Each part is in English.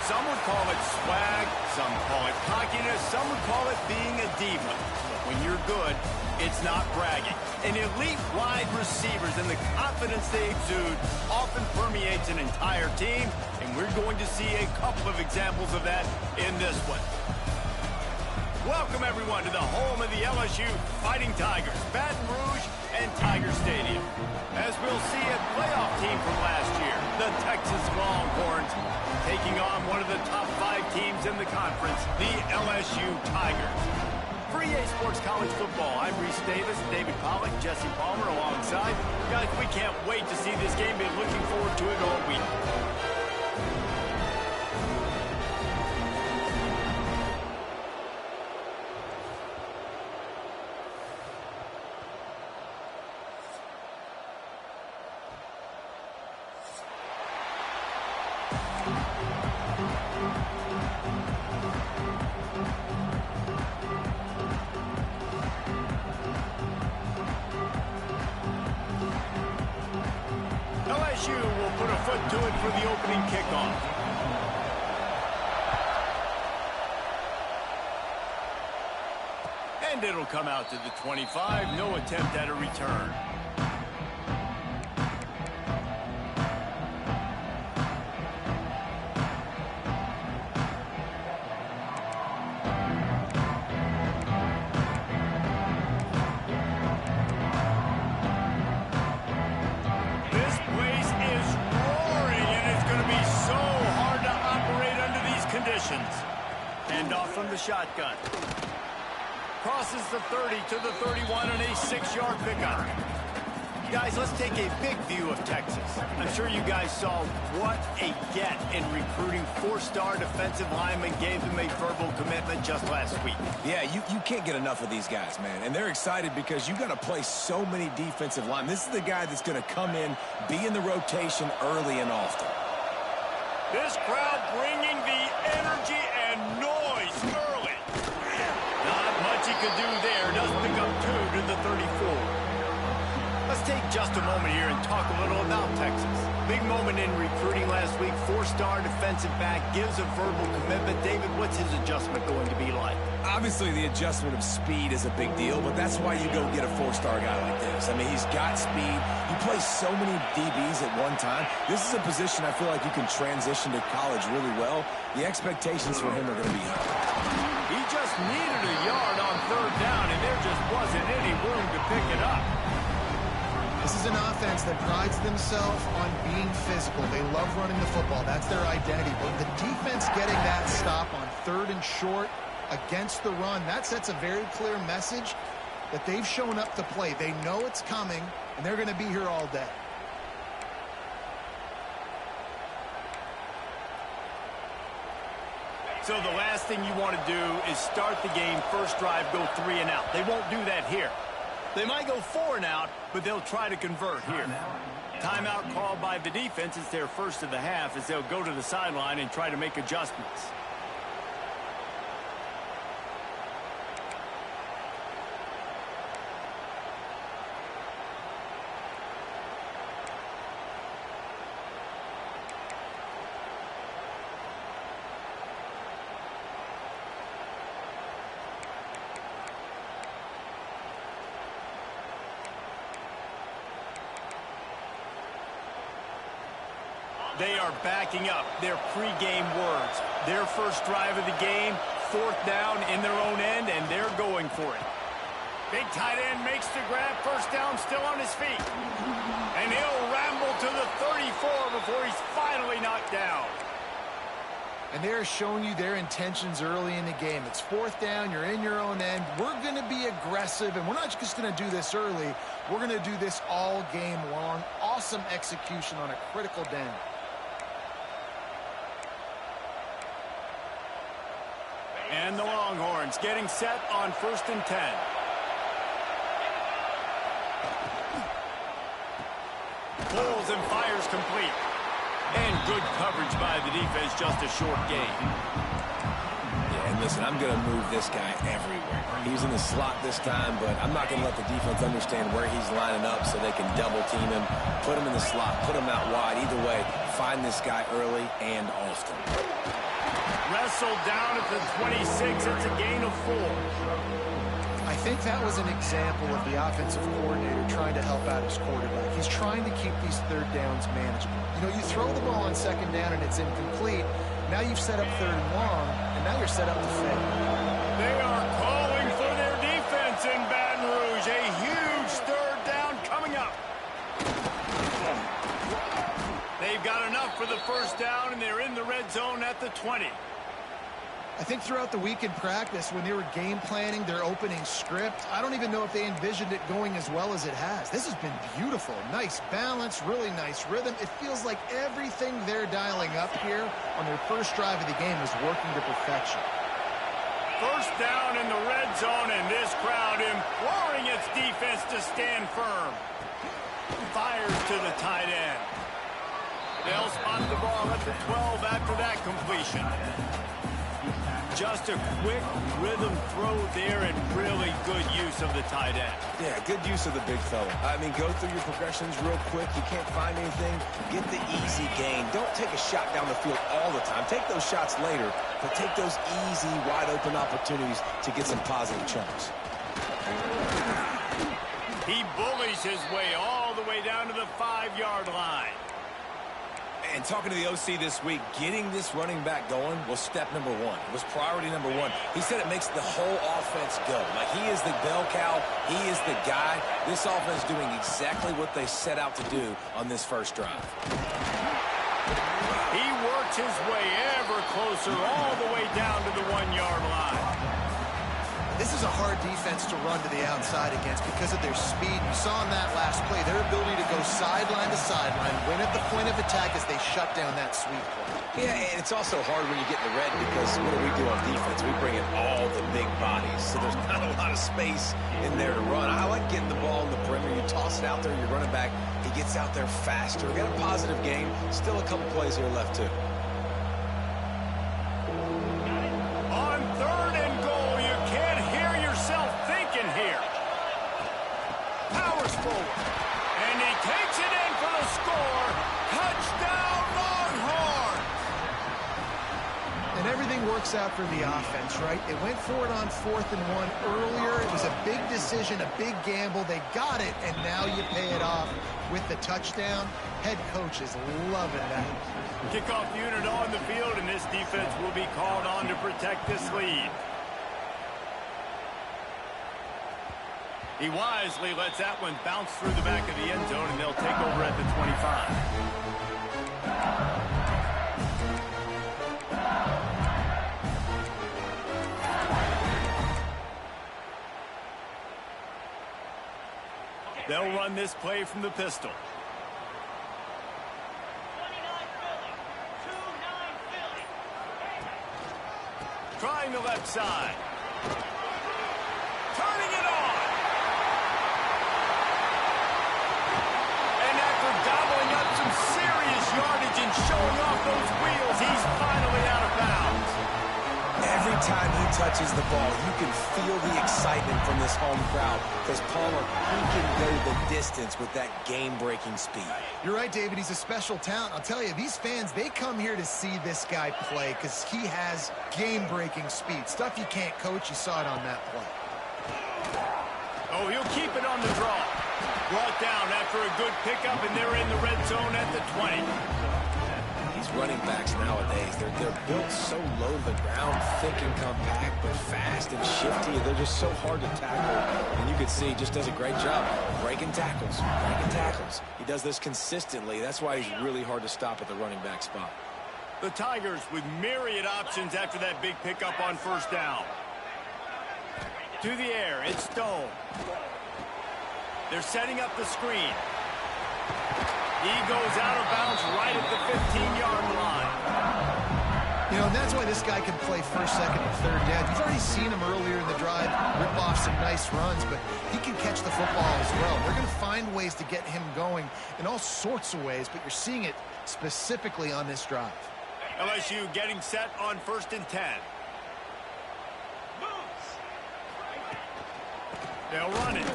Some would call it swag, some call it cockiness, some would call it being a diva. When you're good, it's not bragging. And elite wide receivers and the confidence they exude often permeates an entire team, and we're going to see a couple of examples of that in this one. Welcome, everyone, to the home of the LSU Fighting Tigers, Baton Rouge and Tiger Stadium. As we'll see a playoff team from last year, the Texas Longhorns, taking on one of the top 5 teams in the conference, the LSU Tigers. For EA Sports College Football, I'm Reese Davis, David Pollack, Jesse Palmer alongside. Guys, we can't wait to see this game. Been looking forward to it all week. LSU will put a foot to it for the opening kickoff. And it'll come out to the 25. No attempt at a return. And off from the shotgun. Crosses the 30 to the 31 and a 6-yard pickup. Guys, let's take a big view of Texas. I'm sure you guys saw what a get in recruiting 4-star defensive linemen gave them a verbal commitment just last week. Yeah, you can't get enough of these guys, man. And they're excited because you got to play so many defensive linemen. This is the guy that's going to come in, be in the rotation early and often. This crowd bringing the energy and noise early. Not much he could do there. Does pick up 2 to the 34. Let's take just a moment here and talk a little about Texas. Big moment in recruiting last week. 4-star defensive back gives a verbal commitment. David, what's his adjustment going to be like? Obviously, the adjustment of speed is a big deal, but that's why you go get a 4-star guy like this. I mean, he's got speed. He plays so many DBs at one time. This is a position I feel like you can transition to college really well. The expectations for him are going to be high. He just needed a yard on 3rd down, and there just wasn't any room to pick it up. This is an offense that prides themselves on being physical. They love running the football. That's their identity. But the defense getting that stop on 3rd and short against the run, that sets a very clear message that they've shown up to play. They know it's coming, and they're going to be here all day. So the last thing you want to do is start the game, first drive, go 3 and out. They won't do that here. They might go 4 and out, but they'll try to convert here. Timeout called by the defense. It's their first of the half as they'll go to the sideline and try to make adjustments. They are backing up their pregame words. Their first drive of the game, 4th down in their own end, and they're going for it. Big tight end makes the grab, first down, still on his feet. And he'll ramble to the 34 before he's finally knocked down. And they're showing you their intentions early in the game. It's 4th down, you're in your own end. We're going to be aggressive, and we're not just going to do this early. We're going to do this all game long. Awesome execution on a critical down. And the Longhorns getting set on 1st and 10. Pulls and fires complete. And good coverage by the defense, just a short gain. Yeah, and listen, I'm going to move this guy everywhere. He's in the slot this time, but I'm not going to let the defense understand where he's lining up so they can double team him, put him in the slot, put him out wide. Either way, find this guy early and often. Wrestled down at the 26. It's a gain of 4. I think that was an example of the offensive coordinator trying to help out his quarterback. He's trying to keep these third downs manageable. You know, you throw the ball on second down and it's incomplete. Now you've set up third and long, and now you're set up to fail. They are calling for their defense in Baton Rouge. A huge third down coming up. They've got enough for the first down, and they're in the red zone at the 20. I think throughout the week in practice, when they were game planning their opening script, I don't even know if they envisioned it going as well as it has. This has been beautiful. Nice balance, really nice rhythm. It feels like everything they're dialing up here on their first drive of the game is working to perfection. First down in the red zone, and this crowd imploring its defense to stand firm. Fires to the tight end. They'll spot the ball at the 12 after that completion. Just a quick rhythm throw there and really good use of the tight end. Yeah, good use of the big fella. I mean, go through your progressions real quick. You can't find anything. Get the easy gain. Don't take a shot down the field all the time. Take those shots later, but take those easy, wide-open opportunities to get some positive chunks. He bullies his way all the way down to the 5-yard line. And talking to the OC this week, getting this running back going was step number 1. It was priority number 1. He said it makes the whole offense go. Like, he is the bell cow. He is the guy. This offense doing exactly what they set out to do on this first drive. He works his way ever closer all the way down to the 1-yard line. This is a hard defense to run to the outside against because of their speed. You saw in that last play, their ability to go sideline to sideline, win at the point of attack as they shut down that sweep play. Yeah, and it's also hard when you get in the red because what do on defense? We bring in all the big bodies, so there's not a lot of space in there to run. I like getting the ball in the perimeter. You toss it out there, your running back, he gets out there faster. We got a positive game. Still a couple plays here left, too. On 3rd and goal, you can't hear yourself thinking here. Powers forward, and he takes it in for the score. Touchdown, Longhorn! And everything works out for the offense, right? They went for it on 4th and 1 earlier. It was a big decision, a big gamble. They got it, and now you pay it off with the touchdown. Head coach is loving that. Kickoff unit on the field, and this defense will be called on to protect this lead. He wisely lets that one bounce through the back of the end zone, and they'll take over at the 25. They'll run this play from the pistol. Trying the left side. Turning it on. And after gobbling up some serious yardage and showing off those wheels, he's finally out of bounds. Every time he touches the ball, you can feel the excitement from this home crowd because Palmer, he can go the distance with that game-breaking speed. You're right, David. He's a special talent. I'll tell you, these fans, they come here to see this guy play because he has game-breaking speed. Stuff you can't coach. You saw it on that play. Oh, he'll keep it on the draw. Brought down after a good pickup, and they're in the red zone at the 20. These running backs nowadays, they're built so low to the ground, thick and compact, but fast and shifty. They're just so hard to tackle. And you can see he just does a great job breaking tackles, breaking tackles. He does this consistently. That's why he's really hard to stop at the running back spot. The Tigers with myriad options after that big pickup on first down. To the air, it's Stone. They're setting up the screen. He goes out of bounds right at the 15-yard line. You know, and that's why this guy can play first, second, and third down. You've already seen him earlier in the drive rip off some nice runs, but he can catch the football as well. They're going to find ways to get him going in all sorts of ways, but you're seeing it specifically on this drive. LSU getting set on 1st and 10. They'll run it.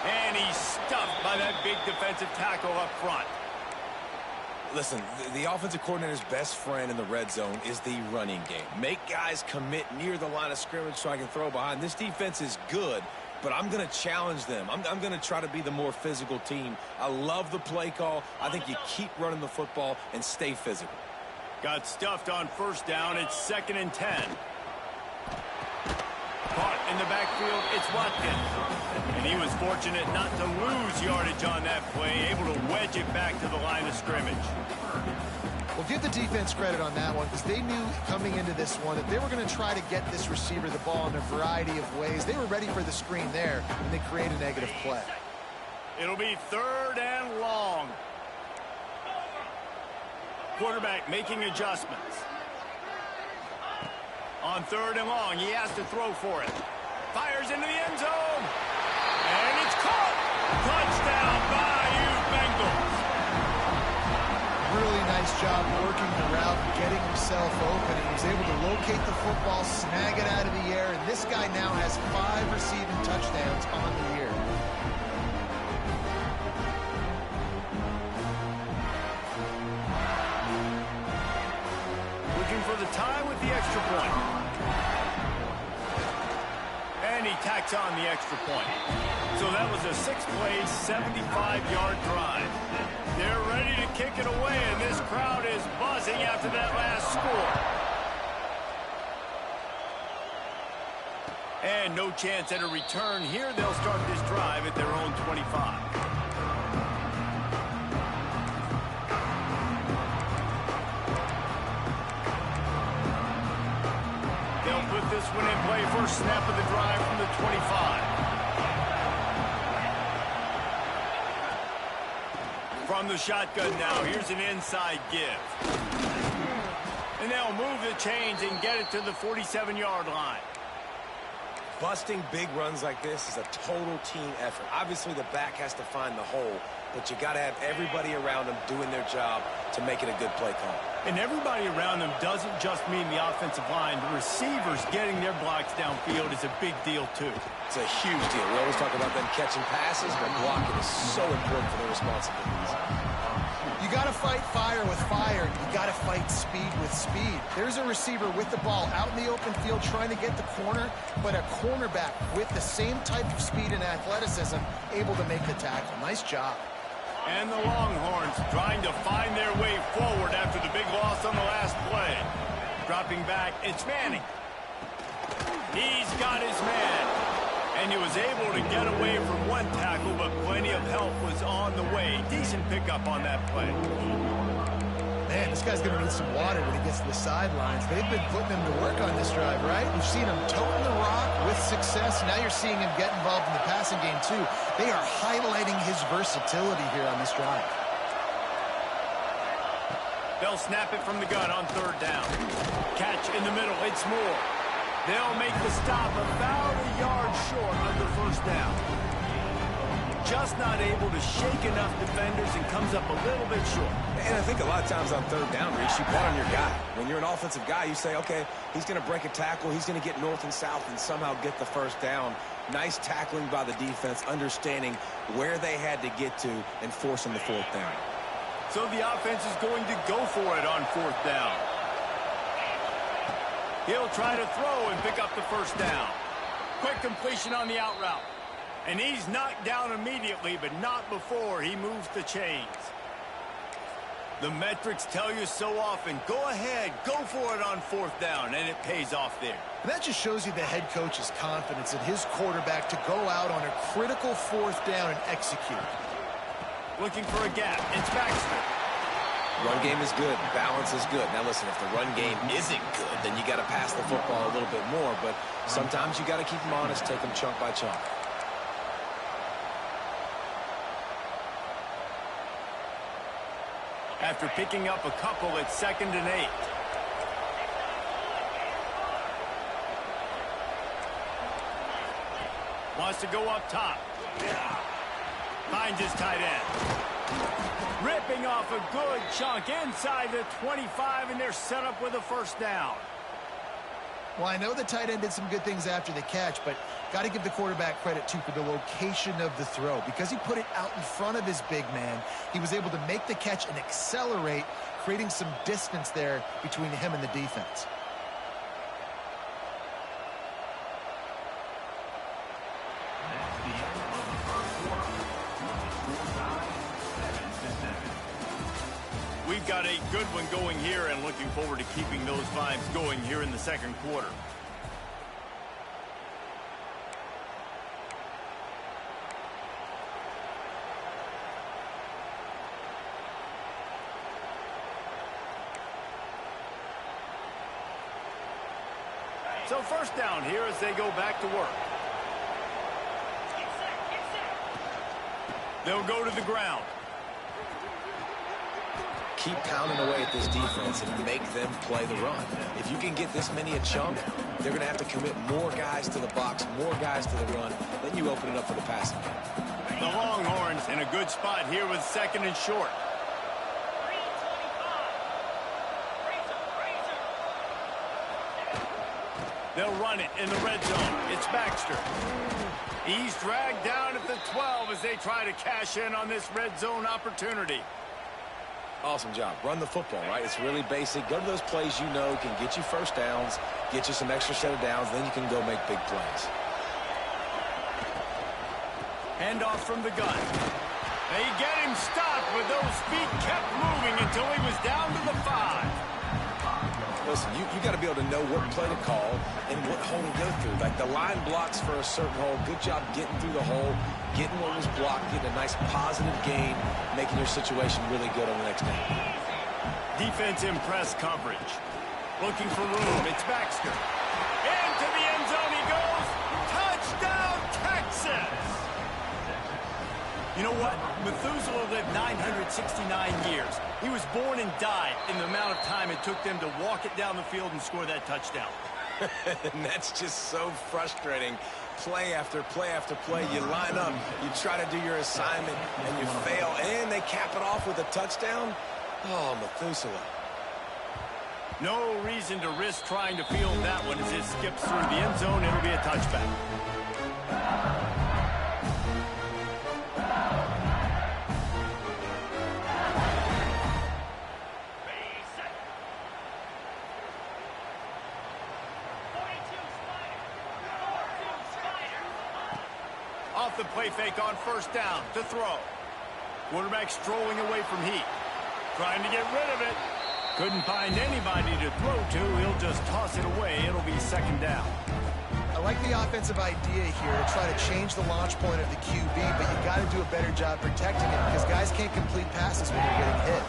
And he's stuffed by that big defensive tackle up front. Listen, the offensive coordinator's best friend in the red zone is the running game. Make guys commit near the line of scrimmage so I can throw behind. This defense is good, but I'm going to challenge them. I'm going to try to be the more physical team. I love the play call. I think you keep running the football and stay physical. Got stuffed on first down. It's 2nd and 10. Caught in the backfield, it's Watkins. And he was fortunate not to lose yardage on that play, able to wedge it back to the line of scrimmage. Well, give the defense credit on that one, because they knew coming into this one that they were going to try to get this receiver the ball in a variety of ways. They were ready for the screen there, and they create a negative play. It'll be 3rd and long. Quarterback making adjustments. On 3rd and long, he has to throw for it. Fires into the end zone. And it's caught. Touchdown, Bayou Bengals. Really nice job working the route and getting himself open. He was able to locate the football, snag it out of the air, and this guy now has 5 receiving touchdowns on the year. Looking for the tie with the extra point. And he tacks on the extra point. So that was a 6-play, 75-yard drive. They're ready to kick it away, and this crowd is buzzing after that last score. And no chance at a return here. They'll start this drive at their own 25. This one in play, first snap of the drive from the 25. From the shotgun now, here's an inside give. And they'll move the chains and get it to the 47-yard line. Busting big runs like this is a total team effort. Obviously, the back has to find the hole, but you got to have everybody around them doing their job to make it a good play call. And everybody around them doesn't just mean the offensive line. The receivers getting their blocks downfield is a big deal, too. It's a huge deal. We always talk about them catching passes, but blocking is so important for their responsibilities. You got to fight fire with fire. You got to fight speed with speed. There's a receiver with the ball out in the open field trying to get the corner, but a cornerback with the same type of speed and athleticism able to make the tackle. Nice job. And the Longhorns trying to find their way forward after the big loss on the last play. Dropping back, it's Manning. He's got his man. And he was able to get away from one tackle, but plenty of help was on the way. Decent pickup on that play. Man, this guy's going to need some water when he gets to the sidelines. They've been putting him to work on this drive, right? We've seen him toting the rock with success. Now you're seeing him get involved in the passing game, too. They are highlighting his versatility here on this drive. They'll snap it from the gun on 3rd down. Catch in the middle. It's Moore. They'll make the stop about a yard short of the first down. Just not able to shake enough defenders and comes up a little bit short. And I think a lot of times on 3rd down, Reese, you bet on your guy. When you're an offensive guy, you say, okay, he's going to break a tackle, he's going to get north and south and somehow get the first down. Nice tackling by the defense, understanding where they had to get to and forcing the 4th down. So the offense is going to go for it on 4th down. He'll try to throw and pick up the first down. Quick completion on the out route. And he's knocked down immediately, but not before he moves the chains. The metrics tell you so often, go ahead, go for it on 4th down, and it pays off there. And that just shows you the head coach's confidence in his quarterback to go out on a critical 4th down and execute. Looking for a gap. It's Baxter. Run game is good. Balance is good. Now, listen, if the run game isn't good, then you got to pass the football a little bit more. But sometimes you got to keep them honest, take them chunk by chunk. After picking up a couple, it's 2nd and 8. Wants to go up top. Finds his tight end. Ripping off a good chunk inside the 25, and they're set up with a first down. Well, I know the tight end did some good things after the catch, but got to give the quarterback credit, too, for the location of the throw. Because he put it out in front of his big man, he was able to make the catch and accelerate, creating some distance there between him and the defense. We've got a good one going here and looking forward to keeping those vibes going here in the second quarter. So first down here as they go back to work. They'll go to the ground. Keep pounding away at this defense and make them play the run. If you can get this many a chunk, they're going to have to commit more guys to the box, more guys to the run. Then you open it up for the passing game. The Longhorns in a good spot here with second and short. They'll run it in the red zone. It's Baxter. He's dragged down at the 12 as they try to cash in on this red zone opportunity. Awesome job. Run the football, right? It's really basic. Go to those plays you know can get you first downs, get you some extra set of downs, then you can go make big plays. Handoff from the gun. They get him stopped, but those feet kept moving until he was down to the 5. Listen, you got to be able to know what play to call and what hole to go through. Like the line blocks for a certain hole. Good job getting through the hole, getting what was blocked, getting a nice positive gain, making your situation really good on the next down. Defense in press coverage. Looking for room. It's Baxter. Into the end zone he goes. Touchdown, Texas! You know what? Methuselah lived 969 years. He was born and died in the amount of time it took them to walk it down the field and score that touchdown. And that's just so frustrating. Play after play after play. You line up, you try to do your assignment, and you fail, and they cap it off with a touchdown? Oh, Methuselah. No reason to risk trying to field that one as it skips through the end zone. It'll be a touchback. Off the play fake on first down to throw. Quarterback strolling away from heat. Trying to get rid of it. Couldn't find anybody to throw to. He'll just toss it away. It'll be second down. I like the offensive idea here to try to change the launch point of the QB, but you got to do a better job protecting it because guys can't complete passes when you're getting hit.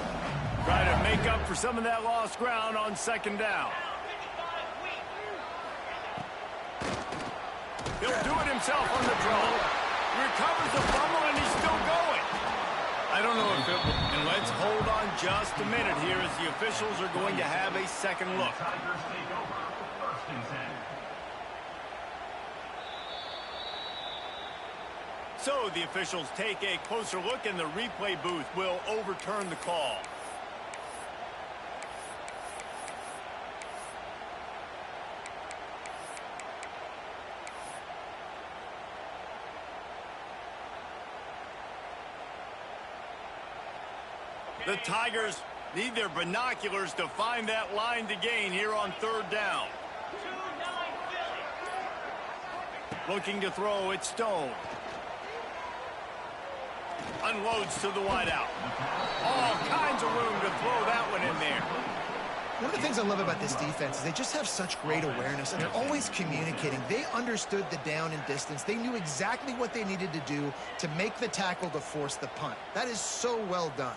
Try to make up for some of that lost ground on second down. He'll do it himself on the draw. Recovers the fumble, and he's still going. I don't know if it will. And let's hold on just a minute here as the officials are going to have a second look. So the officials take a closer look, and the replay booth will overturn the call. The Tigers need their binoculars to find that line to gain here on third down. Looking to throw, it's Stone. Unloads to the wideout. All kinds of room to throw that one in there. One of the things I love about this defense is they just have such great awareness, and they're always communicating. They understood the down and distance. They knew exactly what they needed to do to make the tackle to force the punt. That is so well done.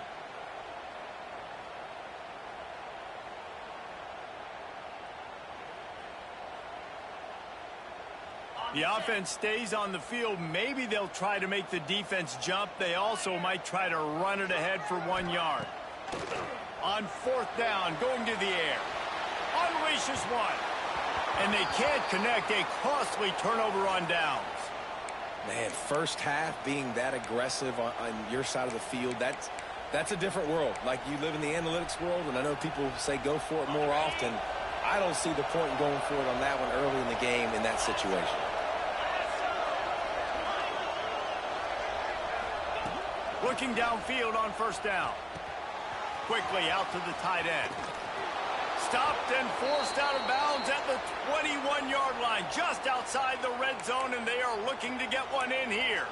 The offense stays on the field. Maybe they'll try to make the defense jump. They also might try to run it ahead for 1 yard. On fourth down, going to the air. Unleashes one. And they can't connect. A costly turnover on downs. Man, first half being that aggressive on your side of the field, that's a different world. Like, you live in the analytics world, and I know people say go for it more often. I don't see the point in going for it on that one early in the game in that situation. Looking downfield on first down. Quickly out to the tight end. Stopped and forced out of bounds at the 21-yard line, just outside the red zone, and they are looking to get one in here.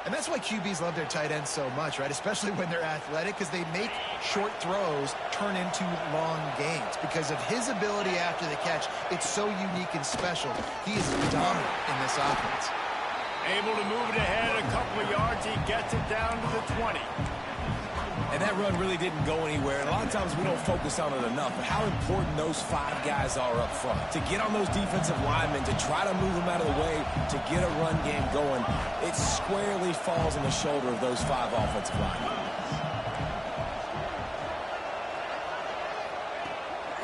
And that's why QBs love their tight ends so much, right? Especially when they're athletic, because they make short throws turn into long gains. Because of his ability after the catch, it's so unique and special. He is dominant in this offense. Able to move it ahead a couple of yards. He gets it down to the 20. And that run really didn't go anywhere. And a lot of times we don't focus on it enough, but how important those 5 guys are up front. To get on those defensive linemen, to try to move them out of the way, to get a run game going, it squarely falls on the shoulder of those 5 offensive linemen.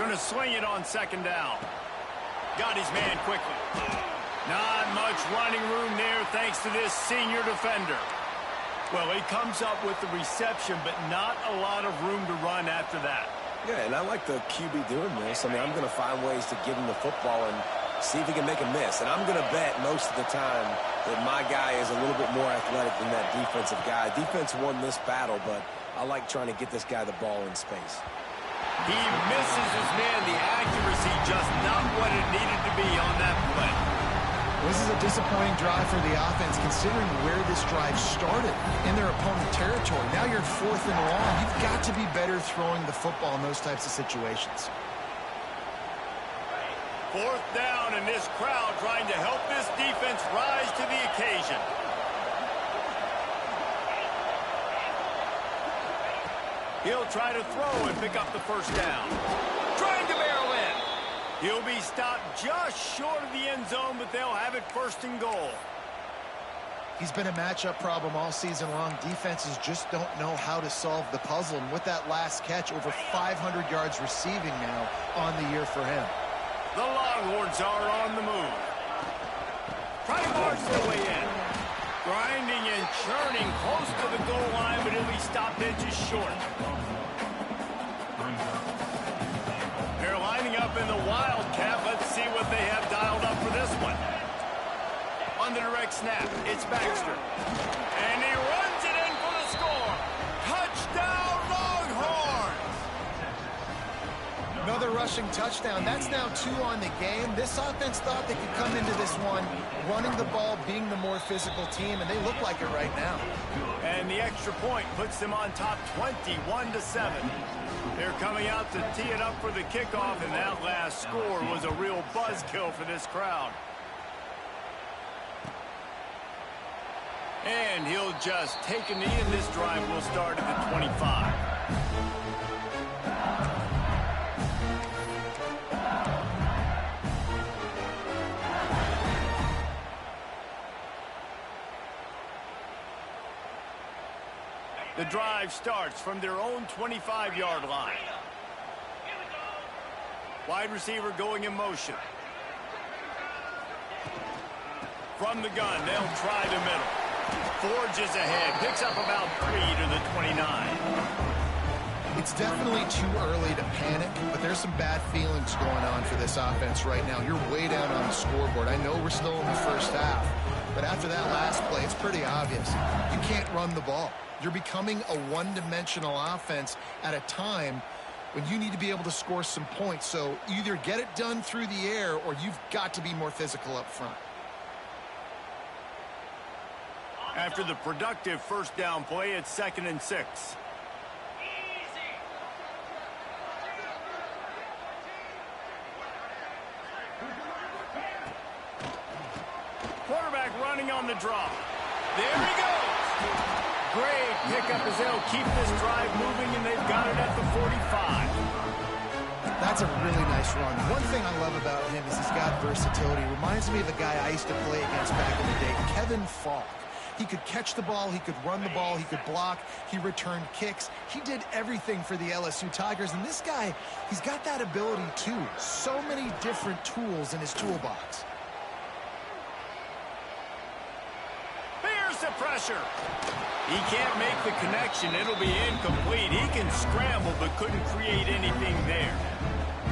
Going to swing it on second down. Got his man quickly. Not much running room there thanks to this senior defender. Well, he comes up with the reception, but not a lot of room to run after that. Yeah, and I like the QB doing this. I mean, I'm going to find ways to give him the football and see if he can make a miss. And I'm going to bet most of the time that my guy is a little bit more athletic than that defensive guy. Defense won this battle, but I like trying to get this guy the ball in space. He misses his man. The accuracy just not what it needed to be on that play. This is a disappointing drive for the offense, considering where this drive started in their opponent territory. Now you're 4th and long. You've got to be better throwing the football in those types of situations. 4th down, and this crowd trying to help this defense rise to the occasion. He'll try to throw and pick up the first down. Trying to barrel in. He'll be stopped just short of the end zone, but they'll have it 1st and goal. He's been a matchup problem all season long. Defenses just don't know how to solve the puzzle. And with that last catch, over 500 yards receiving now on the year for him. The Longhorns are on the move. Trying to march their way in. Grinding and churning close to the goal line, but he'll be stopped inches short. They're lining up in the Wildcat. Let's see what they have dialed up for this one. On the direct snap, it's Baxter. And he runs it in for the score. Touchdown, Longhorns! Another rushing touchdown. That's now 2 on the game. This offense thought they could come into this one running the ball, being the more physical team, and they look like it right now. And the extra point puts them on top 21-7. They're coming out to tee it up for the kickoff, and that last score was a real buzzkill for this crowd. And he'll just take a knee, and this drive will start at the 25. The drive starts from their own 25-yard line. Wide receiver going in motion. From the gun, they'll try the middle. Forges ahead, picks up about 3 to the 29. It's definitely too early to panic, but there's some bad feelings going on for this offense right now. You're way down on the scoreboard. I know we're still in the first half, but after that last play, it's pretty obvious. You can't run the ball. You're becoming a one-dimensional offense at a time when you need to be able to score some points. So either get it done through the air or you've got to be more physical up front. After the productive first down play, it's 2nd and 6. Quarterback running on the draw. There he goes. Great pickup as they'll keep this drive moving, and they've got it at the 45. That's a really nice run. One thing I love about him is he's got versatility. Reminds me of a guy I used to play against back in the day, Kevin Falk. He could catch the ball, he could run the ball, he could block, he returned kicks. He did everything for the LSU Tigers, and this guy, he's got that ability too. So many different tools in his toolbox. There's the pressure. He can't make the connection. It'll be incomplete. He can scramble but couldn't create anything there.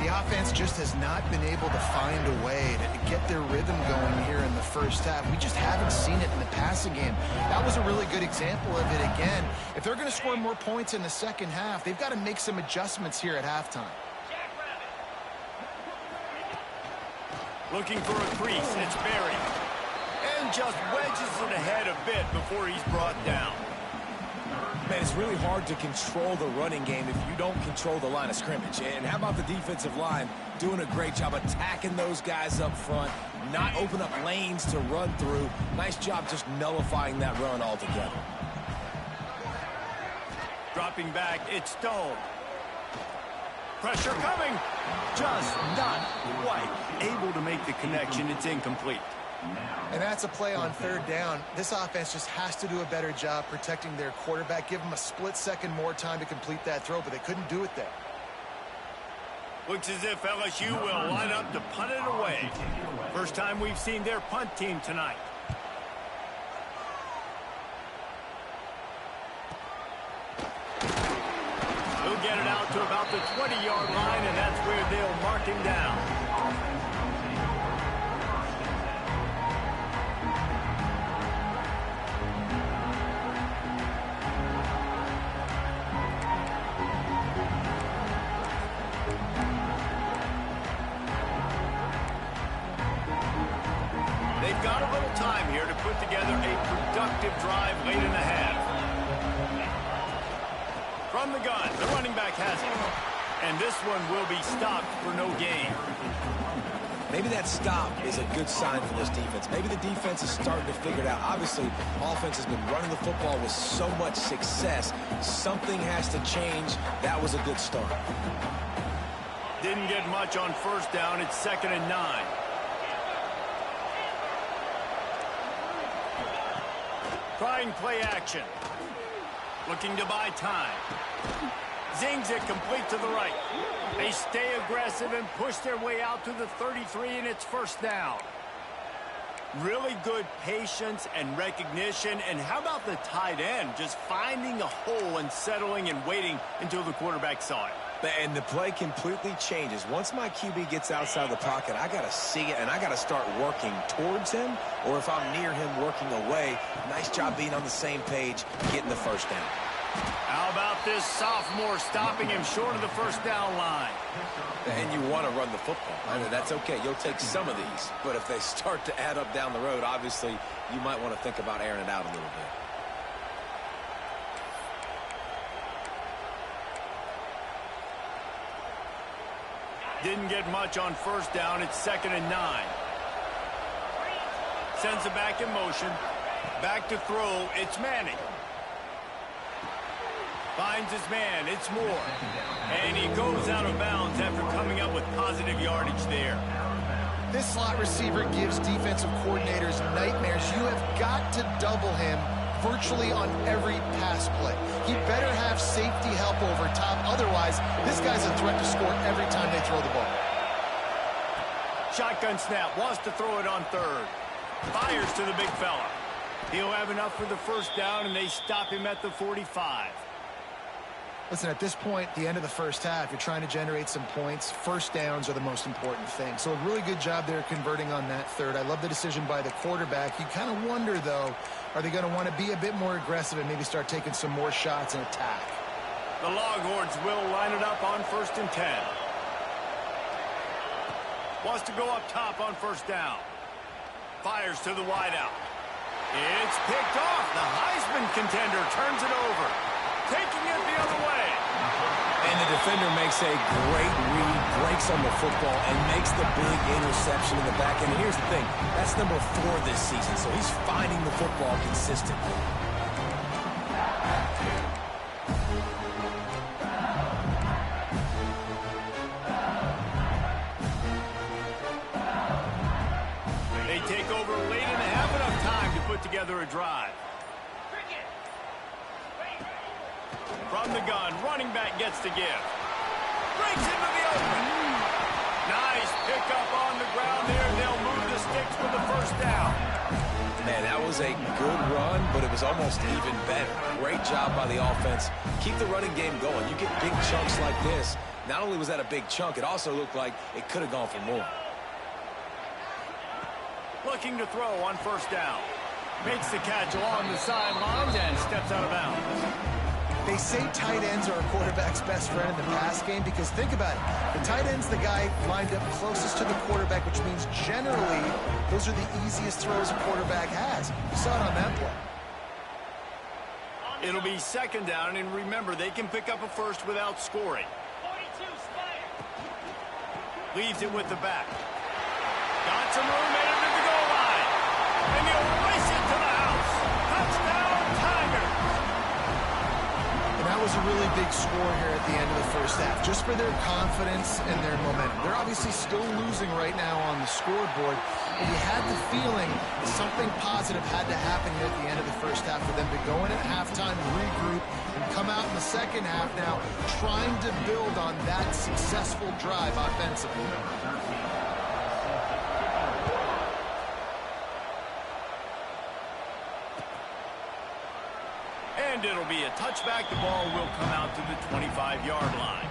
The offense just has not been able to find a way to get their rhythm going here in the first half. We just haven't seen it in the passing game. That was a really good example of it again. If they're going to score more points in the second half, they've got to make some adjustments here at halftime. Looking for a crease. It's Berry. And just wedges it ahead a bit before he's brought down. Man, it's really hard to control the running game if you don't control the line of scrimmage. And how about the defensive line doing a great job attacking those guys up front, not open up lanes to run through. Nice job just nullifying that run altogether. Dropping back, it's Stone. Pressure coming. Just not quite able to make the connection. It's incomplete. And that's a play on third down. This offense just has to do a better job protecting their quarterback. Give them a split second more time to complete that throw, but they couldn't do it there. Looks as if LSU will line up to punt it away. First time we've seen their punt team tonight. He'll get it out to about the 20-yard line, and that's where they'll mark him down. They've got a little time here to put together a productive drive late in the half. From the gun, the running back has it. And this one will be stopped for no gain. Maybe that stop is a good sign for this defense. Maybe the defense is starting to figure it out. Obviously, offense has been running the football with so much success. Something has to change. That was a good start. Didn't get much on first down. It's 2nd and 9. Trying play action. Looking to buy time. Zings it complete to the right. They stay aggressive and push their way out to the 33, and it's first down. Really good patience and recognition. And how about the tight end just finding a hole and settling and waiting until the quarterback saw it? And the play completely changes. Once my QB gets outside the pocket, I got to see it, and I got to start working towards him, or if I'm near him, working away. Nice job being on the same page, getting the first down. How about this sophomore stopping him short of the first down line? And you want to run the football. I mean, that's okay. You'll take some of these. But if they start to add up down the road, obviously, you might want to think about airing it out a little bit. Didn't get much on first down. It's 2nd and 9. Sends it back in motion. Back to throw. It's Manning. Finds his man. It's Moore. And he goes out of bounds after coming up with positive yardage there. This slot receiver gives defensive coordinators nightmares. You have got to double him virtually on every pass play. He better have safety help over top. Otherwise, this guy's a threat to score every time they throw the ball. Shotgun snap. Wants to throw it on third. Fires to the big fella. He'll have enough for the first down, and they stop him at the 45. Listen, at this point, the end of the first half, you're trying to generate some points. First downs are the most important thing. So a really good job there converting on that third. I love the decision by the quarterback. You kind of wonder, though, are they going to want to be a bit more aggressive and maybe start taking some more shots and attack? The Longhorns will line it up on 1st and 10. Wants to go up top on first down. Fires to the wideout. It's picked off. The Heisman contender turns it over. Taking it the other way. And the defender makes a great read, breaks on the football, and makes the big interception in the back end. And here's the thing, that's number 4 this season, so he's finding the football consistently. They take over late and have enough time to put together a drive. From the gun, running back gets to give. Breaks into the open. Nice pickup on the ground there. They'll move the sticks for the first down. Man, that was a good run, but it was almost even better. Great job by the offense. Keep the running game going. You get big chunks like this. Not only was that a big chunk, it also looked like it could have gone for more. Looking to throw on first down. Makes the catch along the sidelines and steps out of bounds. They say tight ends are a quarterback's best friend in the pass game because think about it. The tight end's the guy lined up closest to the quarterback, which means generally those are the easiest throws a quarterback has. You saw it on that play. It'll be second down, and remember, they can pick up a first without scoring. Leaves it with the back. Got some room, made it to the goal line. And he'll race it to the house. Touchdown, Tigers. And that was a really big score here at the end of the first half, just for their confidence and their momentum. They're obviously still losing right now on the scoreboard, but you had the feeling something positive had to happen here at the end of the first half for them to go in at halftime, regroup, and come out in the second half now trying to build on that successful drive offensively. And it'll be a touchback. The ball will come out to the 25-yard line.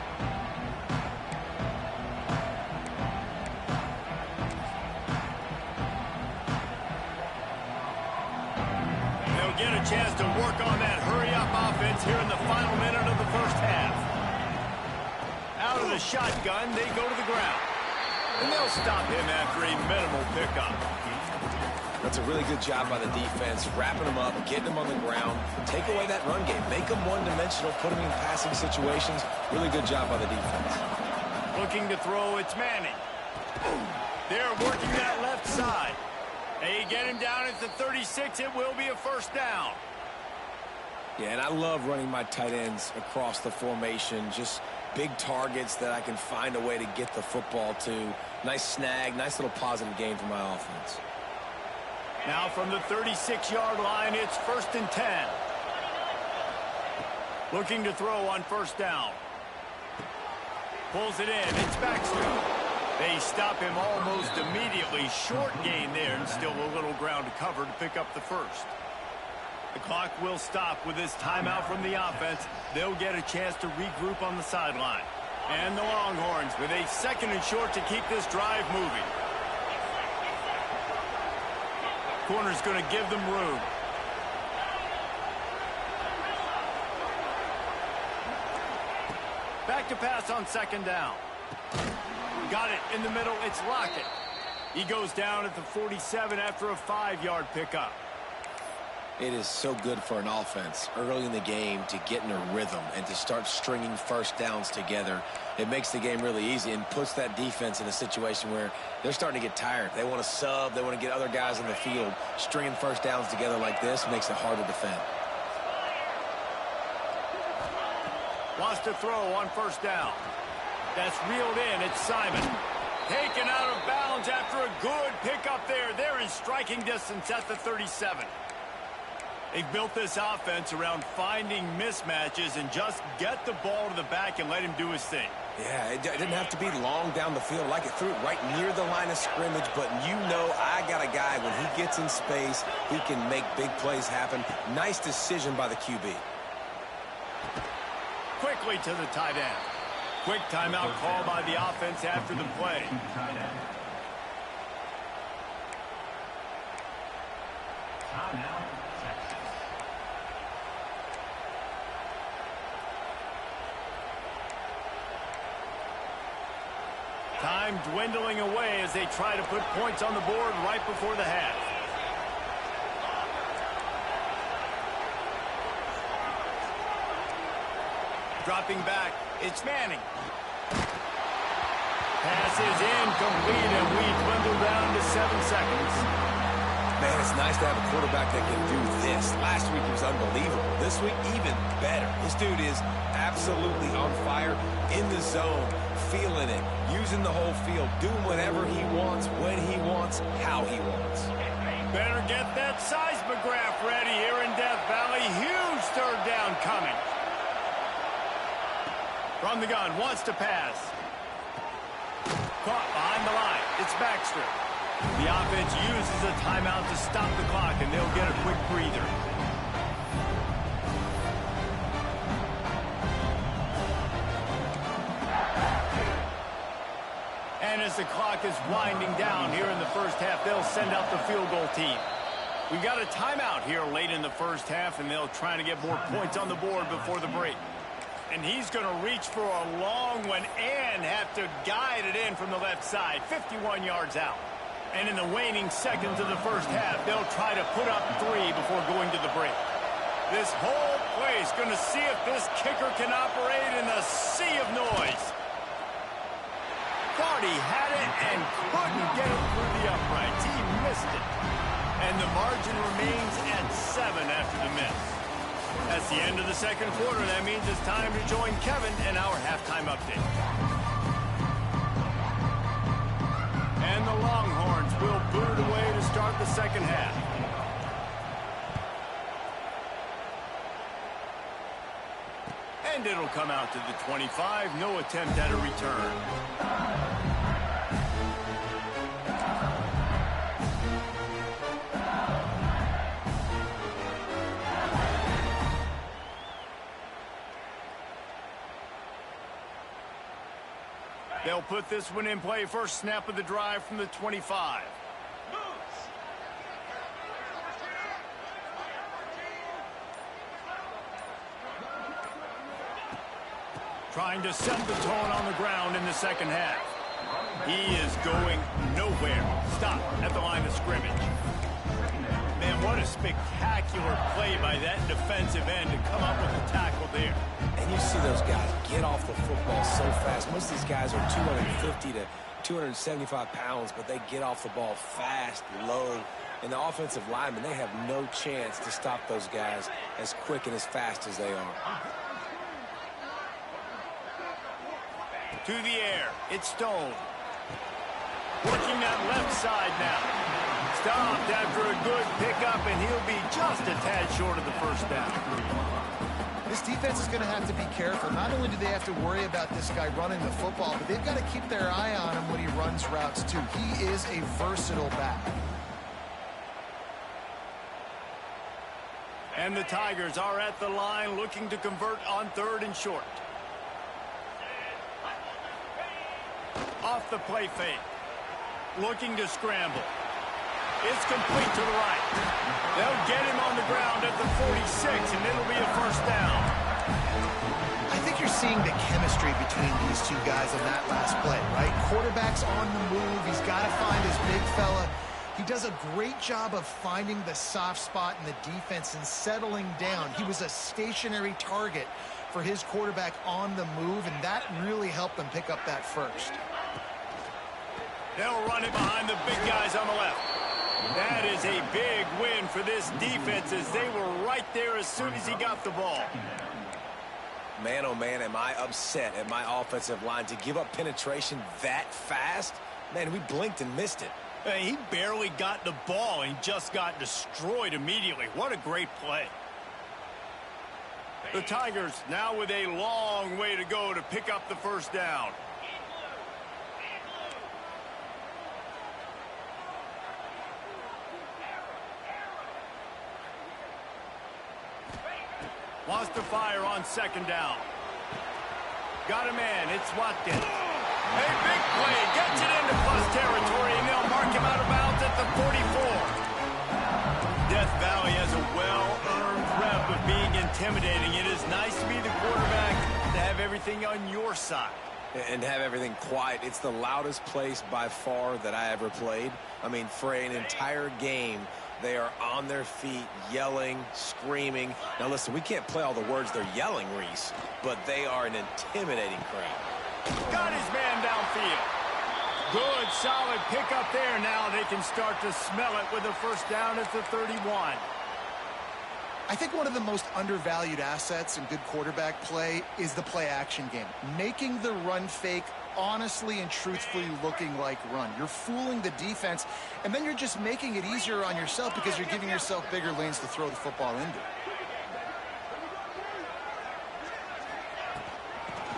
They'll get a chance to work on that hurry-up offense here in the final minute of the first half. Out of the shotgun, they go to the ground. And they'll stop him after a minimal pickup. That's a really good job by the defense, wrapping them up, getting them on the ground, take away that run game, make them one-dimensional, put them in passing situations. Really good job by the defense. Looking to throw, it's Manning. They're working that left side. They get him down at the 36. It will be a first down. Yeah, and I love running my tight ends across the formation, just big targets that I can find a way to get the football to. Nice snag, nice little positive game for my offense. Now from the 36-yard line, it's 1st and 10. Looking to throw on first down. Pulls it in. It's Baxter. They stop him almost immediately. Short gain there, and still a little ground to cover to pick up the first. The clock will stop with this timeout from the offense. They'll get a chance to regroup on the sideline. And the Longhorns with a 2nd and short to keep this drive moving. Corner's going to give them room. Back to pass on 2nd down. Got it in the middle. It's Lockett. He goes down at the 47 after a 5-yard pickup. It is so good for an offense early in the game to get in a rhythm and to start stringing first downs together. It makes the game really easy and puts that defense in a situation where they're starting to get tired. They want to sub. They want to get other guys on the field. Stringing first downs together like this makes it hard to defend. Wants to throw on first down. That's reeled in. It's Simon. Taken out of bounds after a good pickup there. They're in striking distance at the 37. They've built this offense around finding mismatches and just get the ball to the back and let him do his thing. Yeah, it didn't have to be long down the field. Like it threw it right near the line of scrimmage, but you know I got a guy, when he gets in space, he can make big plays happen. Nice decision by the QB. Quickly to the tight end. Quick timeout call by the offense after the play. Time dwindling away as they try to put points on the board right before the half. Dropping back, it's Manning. Pass is incomplete, and we dwindle down to 7 seconds. Man, it's nice to have a quarterback that can do this. Last week he was unbelievable. This week, even better. This dude is absolutely on fire, in the zone, feeling it, using the whole field, doing whatever he wants, when he wants, how he wants. Better get that seismograph ready here in Death Valley. Huge 3rd down coming. From the gun, wants to pass. Caught behind the line. It's Baxter. The offense uses a timeout to stop the clock, and they'll get a quick breather. And as the clock is winding down here in the first half, they'll send out the field goal team. We've got a timeout here late in the first half, and they'll try to get more points on the board before the break. And he's going to reach for a long one and have to guide it in from the left side, 51 yards out. And in the waning seconds of the first half, they'll try to put up 3 before going to the break. This whole place going to see if this kicker can operate in the sea of noise. Thought he had it and couldn't get it through the uprights. He missed it. And the margin remains at 7 after the miss. That's the end of the second quarter. That means it's time to join Kevin in our halftime update. And the Longhorns will boot it away to start the second half. And it'll come out to the 25. No attempt at a return. They'll put this one in play. First snap of the drive from the 25. Trying to set the tone on the ground in the second half. He is going nowhere. Stop at the line of scrimmage. Man, what a spectacular play by that defensive end to come up with a tackle there. And you see those guys get off the football so fast. Most of these guys are 250 to 275 pounds, but they get off the ball fast, low. And the offensive linemen, they have no chance to stop those guys as quick and as fast as they are. To the air, it's Stone. Working that left side now. Stopped after a good pickup, and he'll be just a tad short of the first down. This defense is going to have to be careful. Not only do they have to worry about this guy running the football, but they've got to keep their eye on him when he runs routes, too. He is a versatile back. And the Tigers are at the line looking to convert on 3rd and short. Off the play fake. Looking to scramble. It's complete to the right. They'll get him on the ground at the 46, and it'll be a first down. I think you're seeing the chemistry between these two guys on that last play, right? Quarterback's on the move. He's got to find his big fella. He does a great job of finding the soft spot in the defense and settling down. He was a stationary target for his quarterback on the move, and that really helped them pick up that first. They'll run it behind the big guys on the left. That is a big win for this defense as they were right there as soon as he got the ball. Man, oh man, am I upset at my offensive line to give up penetration that fast? Man, we blinked and missed it. Hey, he barely got the ball and just got destroyed immediately. What a great play. The Tigers now with a long way to go to pick up the first down. Wants to fire on 2nd down. Got a man. It's Watkins. A big play. Gets it into plus territory, and they'll mark him out of bounds at the 44. Death Valley has a well-earned rep of being intimidating. It is nice to be the quarterback, to have everything on your side. And have everything quiet. It's the loudest place by far that I ever played. I mean, for an entire game, they are on their feet, yelling, screaming. Now, listen, we can't play all the words they're yelling, Reese, but they are an intimidating crowd. Got his man downfield. Good, solid pickup there. Now they can start to smell it with a first down at the 31. I think one of the most undervalued assets in good quarterback play is the play-action game. Making the run fake honestly and truthfully looking like run. You're fooling the defense, and then you're just making it easier on yourself because you're giving yourself bigger lanes to throw the football into.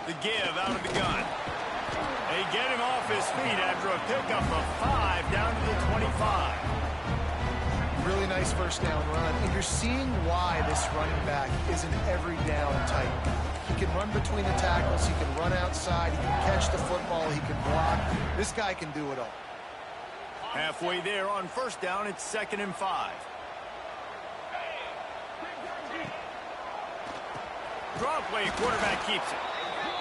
The give out of the gun. They get him off his feet after a pickup of 5 down to the 25. Really nice first down run, and you're seeing why this running back is an every down type. He can run between the tackles, he can run outside, he can catch the football, he can block. This guy can do it all. Halfway there on first down, it's 2nd and 5. Draw play, quarterback keeps it.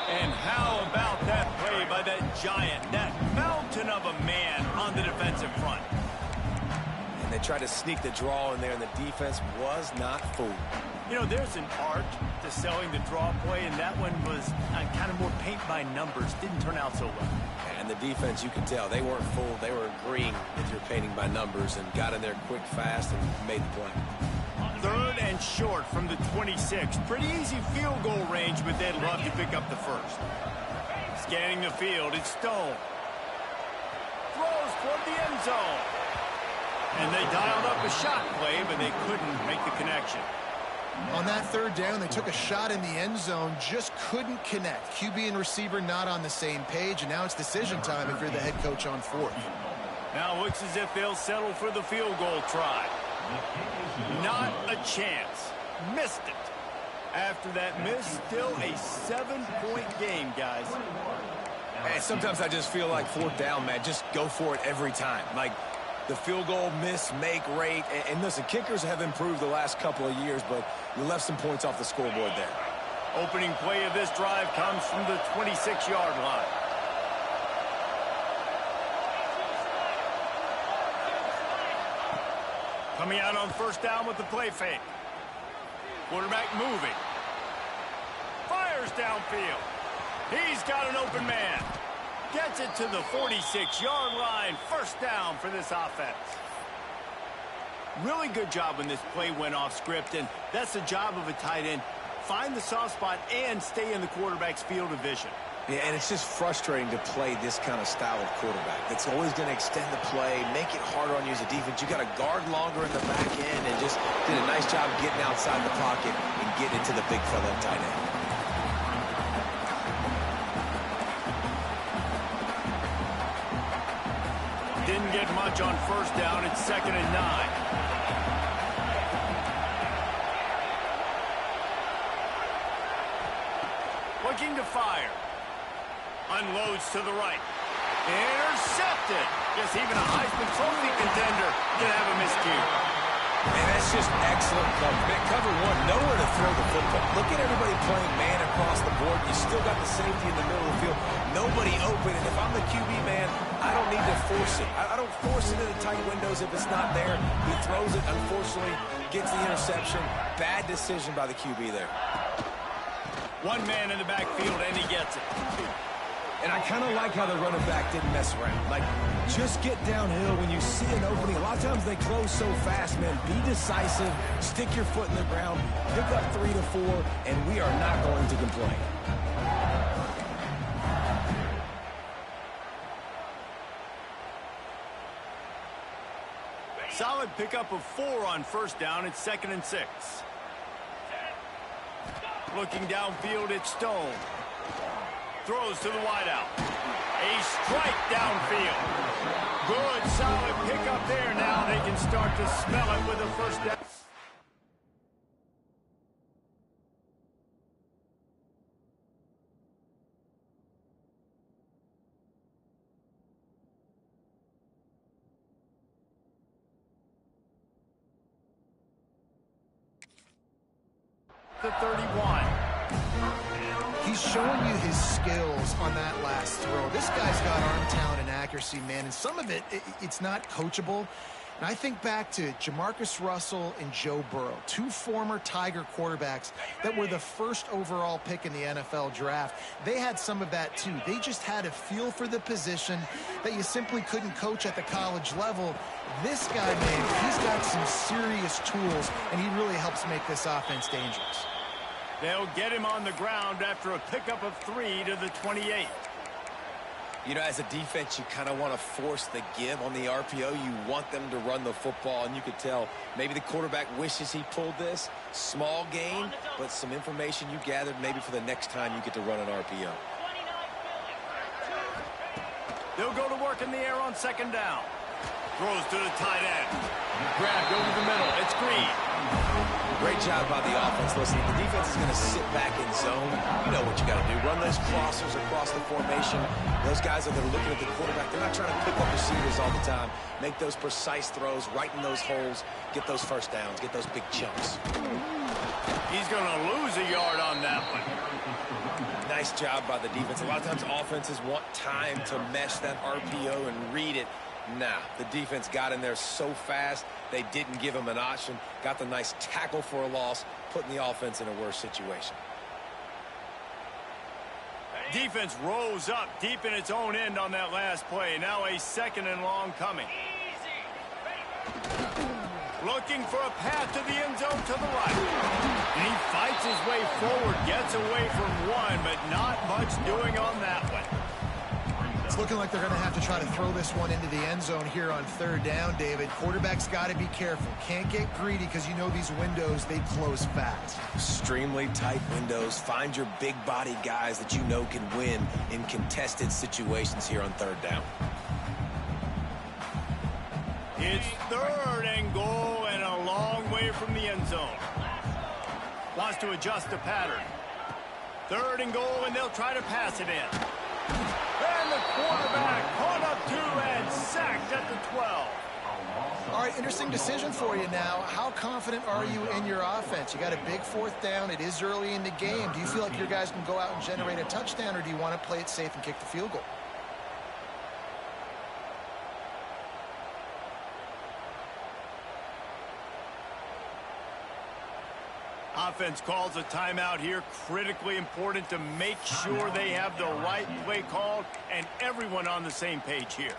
And how about that play by that giant, that mountain of a man on the defensive front? And they tried to sneak the draw in there, and the defense was not fooled. You know, there's an art to selling the draw play, and that one was kind of more paint by numbers. Didn't turn out so well. And the defense, you could tell, they weren't fooled. They were agreeing with your painting by numbers and got in there quick, fast, and made the play. 3rd and short from the 26. Pretty easy field goal range, but they'd love to pick up the first. Scanning the field, it's Stone. Throws toward the end zone. And they dialed up a shot play, but they couldn't make the connection. On that 3rd down, they took a shot in the end zone, just couldn't connect. QB and receiver not on the same page, and now it's decision time if you're the head coach on 4th. Now looks as if they'll settle for the field goal try. Not a chance. Missed it. After that miss, still a 7-point game, guys. Man, sometimes I just feel like 4th down, man. Just go for it every time. Like the field goal miss, make rate. And listen, kickers have improved the last couple of years, but you left some points off the scoreboard there. Opening play of this drive comes from the 26-yard line. Coming out on first down with the play fake. Quarterback moving. Fires downfield. He's got an open man. Gets it to the 46-yard line. First down for this offense. Really good job when this play went off script, and that's the job of a tight end. Find the soft spot and stay in the quarterback's field of vision. Yeah, and it's just frustrating to play this kind of style of quarterback. It's always going to extend the play, make it harder on you as a defense. You got to guard longer in the back end, and just did a nice job getting outside the pocket and getting into the big fella tight end. Didn't get much on first down. It's 2nd and 9. Looking to fire. Unloads to the right. Intercepted. Yes, even a Heisman Trophy contender can have a miscue. And that's just excellent cover. Man, cover one, nowhere to throw the football. Look at everybody playing man across the board. You still got the safety in the middle of the field. Nobody open. And if I'm the QB, man, I don't need to force it. I don't force it into tight windows if it's not there. He throws it, unfortunately, gets the interception. Bad decision by the QB there. One man in the backfield, and he gets it. And I kind of like how the running back didn't mess around. Like, just get downhill when you see an opening. A lot of times they close so fast, man. Be decisive. Stick your foot in the ground. Pick up 3 to 4, and we are not going to complain. Solid pickup of 4 on first down. It's 2nd and 6. Looking downfield, it's Stone. Throws to the wideout. A strike downfield. Good, solid pickup there. Now they can start to smell it with a first down. The 31. He's showing you his skills on that last throw. This guy's got arm talent and accuracy, man, and some of it's not coachable. And I think back to Jamarcus Russell and Joe Burrow, 2 former Tiger quarterbacks that were the first overall pick in the NFL draft. They had some of that too. They just had a feel for the position that you simply couldn't coach at the college level. This guy, man, he's got some serious tools, and he really helps make this offense dangerous. They'll get him on the ground after a pickup of 3 to the 28. You know, as a defense, you kind of want to force the give on the RPO. You want them to run the football, and you could tell maybe the quarterback wishes he pulled this. Small gain, but some information you gathered maybe for the next time you get to run an RPO. They'll go to work in the air on second down. Throws to the tight end. Grabbed over the middle. It's Green. Great job by the offense. Listen, the defense is going to sit back in zone. You know what you got to do. Run those crossers across the formation. Those guys are looking at the quarterback. They're not trying to pick up receivers all the time. Make those precise throws, right in those holes. Get those first downs. Get those big chunks. He's going to lose a yard on that one. Nice job by the defense. A lot of times offenses want time to mesh that RPO and read it. Nah, the defense got in there so fast, they didn't give him an option. Got the nice tackle for a loss, putting the offense in a worse situation. Defense rose up deep in its own end on that last play. Now a second and long coming. Looking for a path to the end zone to the right. And he fights his way forward, gets away from one, but not much doing on that one. It's looking like they're going to have to try to throw this one into the end zone here on third down, David. Quarterback's got to be careful. Can't get greedy because you know these windows, they close fast. Extremely tight windows. Find your big body guys that you know can win in contested situations here on third down. It's third and goal and a long way from the end zone. Wants to adjust the pattern. Third and goal, and they'll try to pass it in. And the quarterback caught up to and sacked at the 12. All right, interesting decision for you now. How confident are you in your offense? You got a big fourth down. It is early in the game. Do you feel like your guys can go out and generate a touchdown, or do you want to play it safe and kick the field goal? Offense calls a timeout here. Critically important to make sure they have the right play called and everyone on the same page here.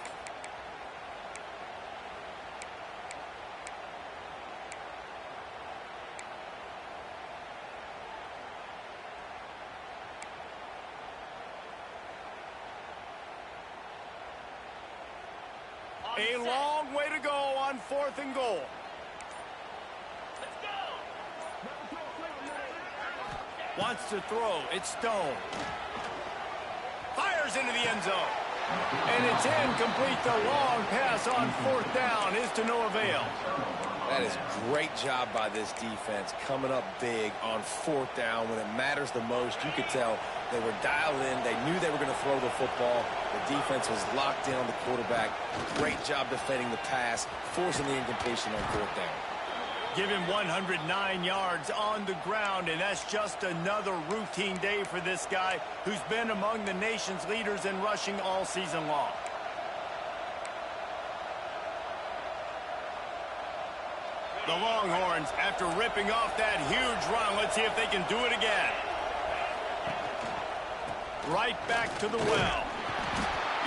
A long way to go on fourth and goal. Wants to throw. It's Stone. Fires into the end zone. And it's incomplete. The long pass on fourth down is to no avail. That is great job by this defense, coming up big on fourth down when it matters the most. You could tell they were dialed in. They knew they were going to throw the football. The defense was locked in on the quarterback. Great job defending the pass, forcing the incompletion on fourth down. Give him 109 yards on the ground, and that's just another routine day for this guy who's been among the nation's leaders in rushing all season long. The Longhorns, after ripping off that huge run, let's see if they can do it again. Right back to the well.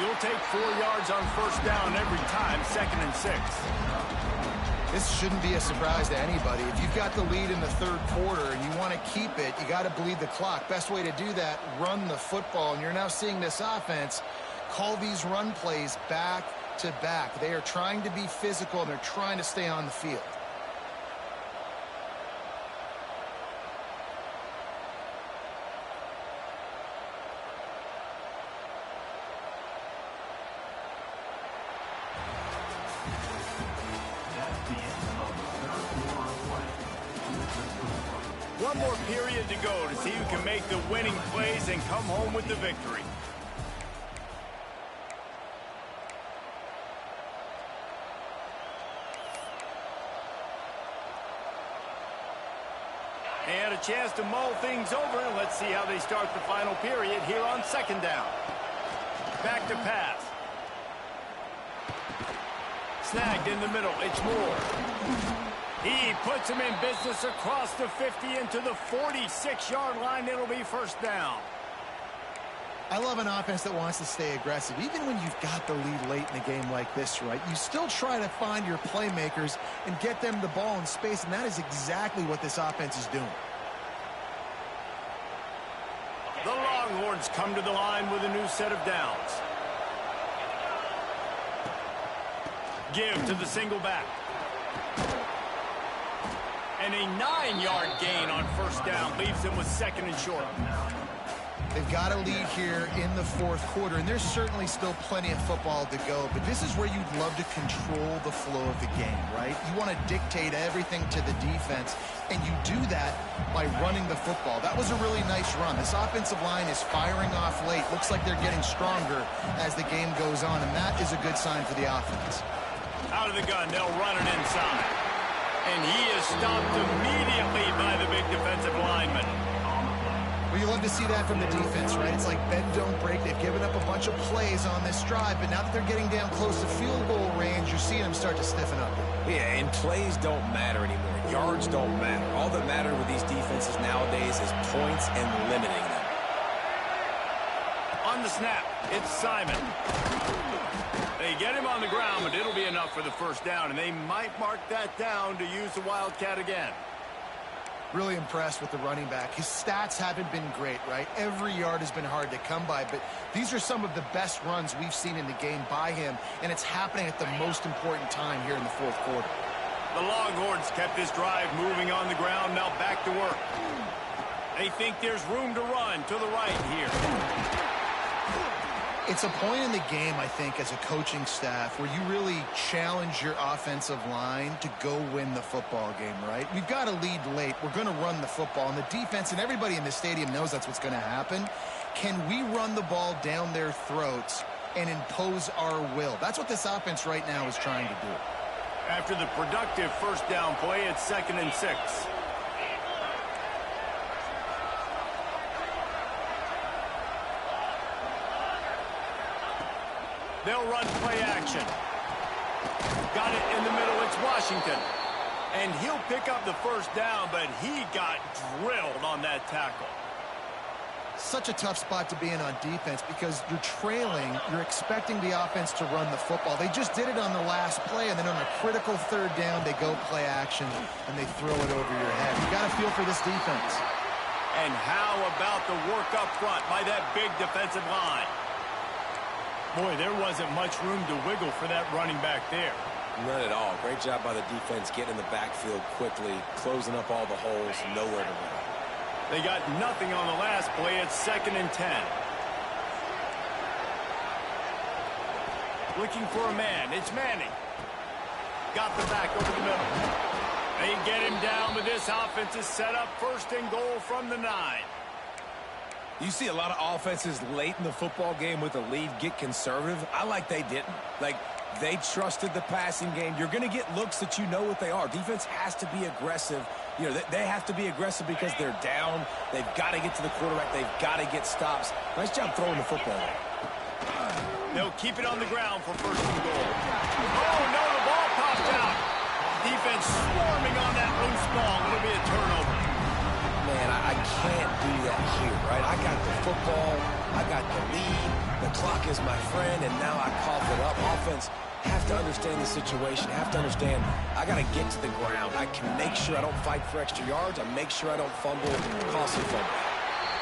You'll take 4 yards on first down every time, 2nd and 6. This shouldn't be a surprise to anybody. If you've got the lead in the third quarter and you want to keep it, you got to bleed the clock. Best way to do that, run the football. And you're now seeing this offense call these run plays back to back. They are trying to be physical, and they're trying to stay on the field. One more period to go to see who can make the winning plays and come home with the victory. And a chance to mull things over. Let's see how they start the final period here on second down. Back to pass. Snagged in the middle. It's Moore. He puts him in business across the 50 into the 46-yard line. It'll be first down. I love an offense that wants to stay aggressive. Even when you've got the lead late in a game like this, right, you still try to find your playmakers and get them the ball in space, and that is exactly what this offense is doing. The Longhorns come to the line with a new set of downs. Give to the single back. And a 9-yard gain on first down leaves him with 2nd and short. They've got a lead here in the fourth quarter, and there's certainly still plenty of football to go, but this is where you'd love to control the flow of the game, right? You want to dictate everything to the defense, and you do that by running the football. That was a really nice run. This offensive line is firing off late. Looks like they're getting stronger as the game goes on, and that is a good sign for the offense. Out of the gun, they'll run it inside. And he is stopped immediately by the big defensive lineman. Well, you love to see that from the defense, right? It's like bend, don't break. They've given up a bunch of plays on this drive, but now that they're getting down close to field goal range, you're seeing them start to stiffen up. Yeah, and plays don't matter anymore. Yards don't matter. All that matters with these defenses nowadays is points and limiting them. On the snap, it's Simon. They get him on the ground, but it'll be enough for the first down, and they might mark that down to use the Wildcat again. Really impressed with the running back. His stats haven't been great, right? Every yard has been hard to come by, but these are some of the best runs we've seen in the game by him, and it's happening at the most important time here in the fourth quarter. The Longhorns kept this drive moving on the ground, now back to work. They think there's room to run to the right here. It's a point in the game, I think, as a coaching staff where you really challenge your offensive line to go win the football game, right? We've got to lead late. We're going to run the football, and the defense and everybody in the stadium knows that's what's going to happen. Can we run the ball down their throats and impose our will? That's what this offense right now is trying to do. After the productive first down play, it's 2nd and 6. They'll run play action. Got it in the middle. It's Washington. And he'll pick up the first down, but he got drilled on that tackle. Such a tough spot to be in on defense because you're trailing. You're expecting the offense to run the football. They just did it on the last play, and then on a critical third down, they go play action, and they throw it over your head. You got to feel for this defense. And how about the work up front by that big defensive line? Boy, there wasn't much room to wiggle for that running back there. None at all. Great job by the defense getting in the backfield quickly, closing up all the holes, nowhere to run. They got nothing on the last play. It's 2nd and 10. Looking for a man. It's Manning. Got the back over the middle. They get him down, but this offense is set up 1st and goal from the 9. You see a lot of offenses late in the football game with a lead get conservative. I like they didn't. Like, they trusted the passing game. You're going to get looks that you know what they are. Defense has to be aggressive. You know, they have to be aggressive because they're down. They've got to get to the quarterback. They've got to get stops. Nice job throwing the football. They'll keep it on the ground for 1st and goal. Oh, no, the ball popped out. Defense swarming on that loose ball. It'll be a turnover. Man, I can't do that here, right? I got the football. I got the lead. The clock is my friend, and now I cough it up. Offense have to understand the situation, have to understand I got to get to the ground. I can make sure I don't fight for extra yards. I make sure I don't fumble, costly fumble.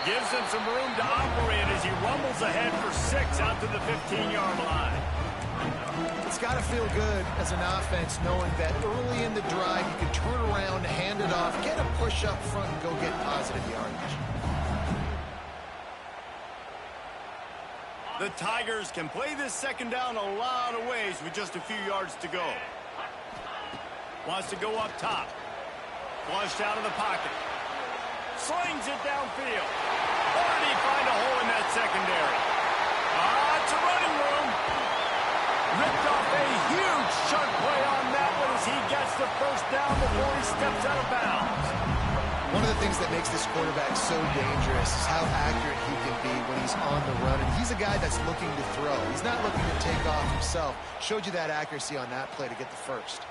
Gives him some room to operate as he rumbles ahead for 6 out to the 15-yard line. It's got to feel good as an offense knowing that early in the drive you can turn around, hand it off, get a push up front, and go get positive yardage. The Tigers can play this 2nd down a lot of ways with just a few yards to go. Wants to go up top. Flushed out of the pocket. Slings it downfield. Or did he find a hole in that secondary? It's a running room. Ripped off a huge chunk play on that one as he gets the first down before he steps out of bounds. One of the things that makes this quarterback so dangerous is how accurate he can be when he's on the run. And he's a guy that's looking to throw. He's not looking to take off himself. Showed you that accuracy on that play to get the first.